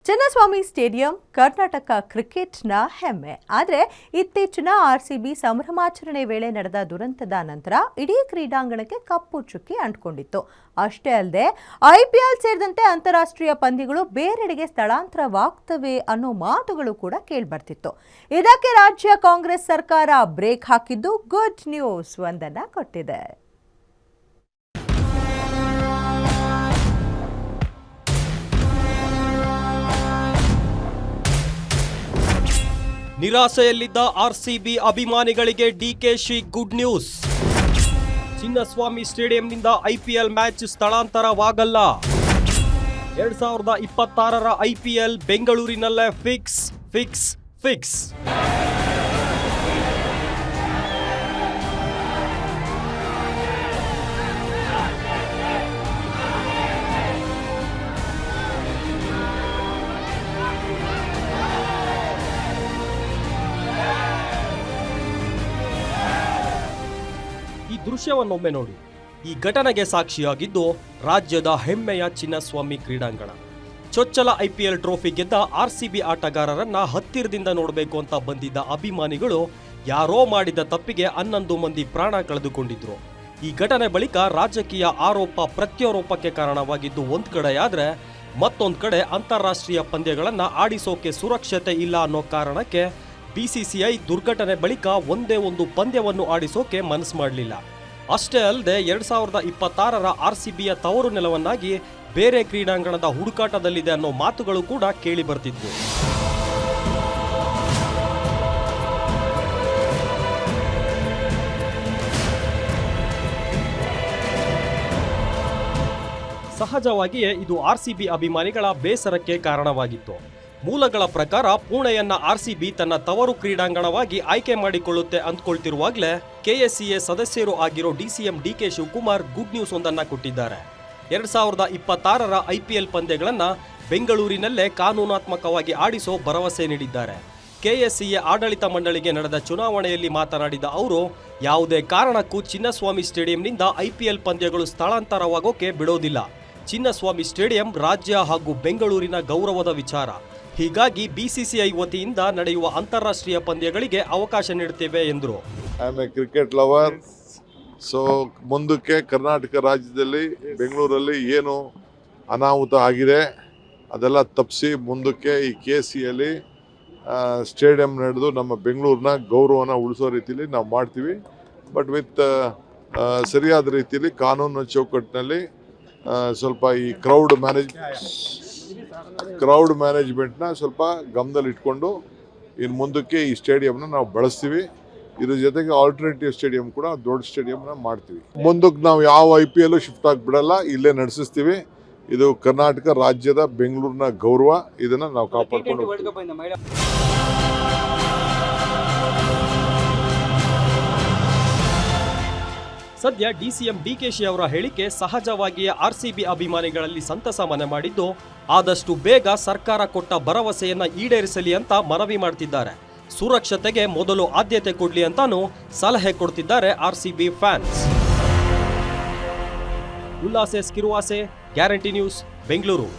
Chinnaswamy stadium Karnataka ಕ್ರಿಕೆಟ್ನ ಹೆಮ್ಮೆ. ಆದರೆ ಇತ್ತೀಚಿನ ಆರ್ಸಿಬಿ ಸಂಭ್ರಮಾಚರಣೆ ವೇಳೆ ನಡೆದ ದುರಂತದ ನಂತರ ಇಡೀ ಕ್ರೀಡಾಂಗಣಕ್ಕೆ ಕಪ್ಪು ಚುಕ್ಕಿ ಅಂಟಿಕೊಂಡಿತ್ತು. ಅಷ್ಟೇ ಅಲ್ಲದೆ ಐಪಿಎಲ್ ಸೇರಿದಂತೆ ಅಂತಾರಾಷ್ಟ್ರೀಯ ಪಂದ್ಯಗಳು ಬೇರೆಡೆಗೆ ಸ್ಥಳಾಂತರವಾಗ್ತವೆ ಅನ್ನೋ ಮಾತುಗಳು ಕೂಡ ಕೇಳಿಬರ್ತಿತ್ತು. ಇದಕ್ಕೆ ರಾಜ್ಯ ಕಾಂಗ್ರೆಸ್ ಸರ್ಕಾರ ಬ್ರೇಕ್ ಹಾಕಿದ್ದು ಗುಡ್ ನ್ಯೂಸ್ ಒಂದನ್ನು ಕೊಟ್ಟಿದೆ. ನಿರಾಸೆಯಲ್ಲಿದ್ದ ಆರ್ಸಿಬಿ ಅಭಿಮಾನಿಗಳಿಗೆ ಡಿಕೆಶಿ ಗುಡ್ ನ್ಯೂಸ್. ಚಿನ್ನಸ್ವಾಮಿ ಸ್ಟೇಡಿಯಂನಿಂದ ಐಪಿಎಲ್ ಮ್ಯಾಚ್ ಸ್ಥಳಾಂತರವಾಗಲ್ಲ. 2026ರ ಐಪಿಎಲ್ ಬೆಂಗಳೂರಿನಲ್ಲೇ ಫಿಕ್ಸ್. ಈ ದೃಶ್ಯವನ್ನೊಮ್ಮೆ ನೋಡಿ. ಈ ಘಟನೆಗೆ ಸಾಕ್ಷಿಯಾಗಿದ್ದು ರಾಜ್ಯದ ಹೆಮ್ಮೆಯ ಚಿನ್ನಸ್ವಾಮಿ ಕ್ರೀಡಾಂಗಣ. ಚೊಚ್ಚಲ ಐಪಿಎಲ್ ಟ್ರೋಫಿ ಗೆದ್ದ ಆರ್ಸಿಬಿ ಆಟಗಾರರನ್ನ ಹತ್ತಿರದಿಂದ ನೋಡಬೇಕು ಅಂತ ಬಂದಿದ್ದ ಅಭಿಮಾನಿಗಳು ಯಾರೋ ಮಾಡಿದ ತಪ್ಪಿಗೆ 11 ಮಂದಿ ಪ್ರಾಣ ಕಳೆದುಕೊಂಡಿದ್ರು. ಈ ಘಟನೆ ಬಳಿಕ ರಾಜಕೀಯ ಆರೋಪ ಪ್ರತ್ಯಾರೋಪಕ್ಕೆ ಕಾರಣವಾಗಿದ್ದು ಒಂದ್ ಕಡೆಯಾದ್ರೆ, ಮತ್ತೊಂದ್ ಕಡೆ ಅಂತಾರಾಷ್ಟ್ರೀಯ ಪಂದ್ಯಗಳನ್ನ ಆಡಿಸೋಕೆ ಸುರಕ್ಷತೆ ಇಲ್ಲ ಅನ್ನೋ ಕಾರಣಕ್ಕೆ ಬಿಸಿಸಿಐ ದುರ್ಘಟನೆ ಬಳಿಕ ಒಂದೇ ಒಂದು ಪಂದ್ಯವನ್ನು ಆಡಿಸೋಕೆ ಮನಸ್ಸು ಮಾಡಲಿಲ್ಲ. ಅಷ್ಟೇ ಅಲ್ಲದೆ 2026ರ ಆರ್ಸಿಬಿಯ ತವರು ನೆಲವನ್ನಾಗಿ ಬೇರೆ ಕ್ರೀಡಾಂಗಣದ ಹುಡುಕಾಟದಲ್ಲಿದೆ ಅನ್ನೋ ಮಾತುಗಳು ಕೂಡ ಕೇಳಿ ಬರ್ತಿದ್ವು. ಸಹಜವಾಗಿಯೇ ಇದು ಆರ್ಸಿಬಿ ಅಭಿಮಾನಿಗಳ ಬೇಸರಕ್ಕೆ ಕಾರಣವಾಗಿತ್ತು. ಮೂಲಗಳ ಪ್ರಕಾರ ಪುಣೆಯನ್ನ ಆರ್ಸಿಬಿ ತನ್ನ ತವರು ಕ್ರೀಡಾಂಗಣವಾಗಿ ಆಯ್ಕೆ ಮಾಡಿಕೊಳ್ಳುತ್ತೆ ಅಂದ್ಕೊಳ್ತಿರುವಾಗಲೇ ಕೆಎಸ್ಸಿಎ ಸದಸ್ಯರು ಆಗಿರೋ DCM DK Shivakumar good news ಒಂದನ್ನ ಕೊಟ್ಟಿದ್ದಾರೆ. 2026ರ ಐಪಿಎಲ್ ಪಂದ್ಯಗಳನ್ನ ಬೆಂಗಳೂರಿನಲ್ಲೇ ಕಾನೂನಾತ್ಮಕವಾಗಿ ಆಡಿಸೋ ಭರವಸೆ ನೀಡಿದ್ದಾರೆ. ಕೆಎಸ್ಸಿಎ ಆಡಳಿತ ಮಂಡಳಿಗೆ ನಡೆದ ಚುನಾವಣೆಯಲ್ಲಿ ಮಾತನಾಡಿದ ಅವರು, ಯಾವುದೇ ಕಾರಣಕ್ಕೂ ಚಿನ್ನಸ್ವಾಮಿ ಸ್ಟೇಡಿಯಂನಿಂದ ಐಪಿಎಲ್ ಪಂದ್ಯಗಳು ಸ್ಥಳಾಂತರವಾಗೋಕೆ ಬಿಡೋದಿಲ್ಲ. ಚಿನ್ನಸ್ವಾಮಿ ಸ್ಟೇಡಿಯಂ ರಾಜ್ಯ ಹಾಗೂ ಬೆಂಗಳೂರಿನ ಗೌರವದ ವಿಚಾರ. ಹೀಗಾಗಿ ಬಿಸಿಸಿಐ ವತಿಯಿಂದ ನಡೆಯುವ ಅಂತಾರಾಷ್ಟ್ರೀಯ ಪಂದ್ಯಗಳಿಗೆ ಅವಕಾಶ ನೀಡುತ್ತೇವೆ ಎಂದರು. I am A cricket lover. So ಮುಂದಕ್ಕೆ ಕರ್ನಾಟಕ ರಾಜ್ಯದಲ್ಲಿ ಬೆಂಗಳೂರಲ್ಲಿ ಏನು ಅನಾಹುತ ಆಗಿದೆ ಅದೆಲ್ಲ ತಪ್ಪಿಸಿ ಮುಂದಕ್ಕೆ ಈ ಕೆಸಿಯಲ್ಲಿ ಸ್ಟೇಡಿಯಂ ನಡೆದು ನಮ್ಮ ಬೆಂಗಳೂರಿನ ಗೌರವನ ಉಳಿಸೋ ರೀತಿಯಲ್ಲಿ ನಾವು ಮಾಡ್ತೀವಿ. ಬಟ್ ವಿತ್ ಸರಿಯಾದ ರೀತಿಯಲ್ಲಿ ಕಾನೂನು ಚೌಕಟ್ಟಿನಲ್ಲಿ ಸ್ವಲ್ಪ ಈ ಕ್ರೌಡ್ ಮ್ಯಾನೇಜ್ಮೆಂಟ್ನ ಸ್ವಲ್ಪ ಗಮನದಲ್ಲಿ ಇಟ್ಕೊಂಡು ಇನ್ನು ಮುಂದಕ್ಕೆ ಈ ಸ್ಟೇಡಿಯಂನ ನಾವು ಬಳಸ್ತೀವಿ. ಇದ್ರ ಜೊತೆಗೆ ಆಲ್ಟರ್ನೇಟಿವ್ ಸ್ಟೇಡಿಯಂ ಕೂಡ ದೊಡ್ಡ ಸ್ಟೇಡಿಯಂನ ಮಾಡ್ತೀವಿ. ಮುಂದಕ್ಕೆ ನಾವು ಯಾವ IPL ಶಿಫ್ಟ್ ಆಗಿಬಿಡಲ್ಲ, ಇಲ್ಲೇ ನಡೆಸಿಸ್ತೀವಿ. ಇದು ಕರ್ನಾಟಕ ರಾಜ್ಯದ ಬೆಂಗಳೂರಿನ ಗೌರವ, ಇದನ್ನು ನಾವು ಕಾಪಾಡ್ಕೊಂಡು ಹೋಗ್ತೀವಿ. ಸದ್ಯ ಡಿಸಿಎಂ ಡಿಕೆಶಿ ಅವರ ಹೇಳಿಕೆ ಸಹಜವಾಗಿಯೇ ಆರ್ಸಿಬಿ ಅಭಿಮಾನಿಗಳಲ್ಲಿ ಸಂತಸ ಮನೆ ಮಾಡಿದ್ದು, ಆದಷ್ಟು ಬೇಗ ಸರ್ಕಾರ ಕೊಟ್ಟ ಭರವಸೆಯನ್ನ ಈಡೇರಿಸಲಿ ಅಂತ ಮನವಿ ಮಾಡ್ತಿದ್ದಾರೆ. ಸುರಕ್ಷತೆಗೆ ಮೊದಲು ಆದ್ಯತೆ ಕೊಡ್ಲಿ ಅಂತಾನೂ ಸಲಹೆ ಕೊಡ್ತಿದ್ದಾರೆ ಆರ್ಸಿಬಿ ಫ್ಯಾನ್ಸ್. ಉಲ್ಲಾಸೆ ಕಿರುವಾಸೆ, ಗ್ಯಾರಂಟಿ ನ್ಯೂಸ್, ಬೆಂಗಳೂರು.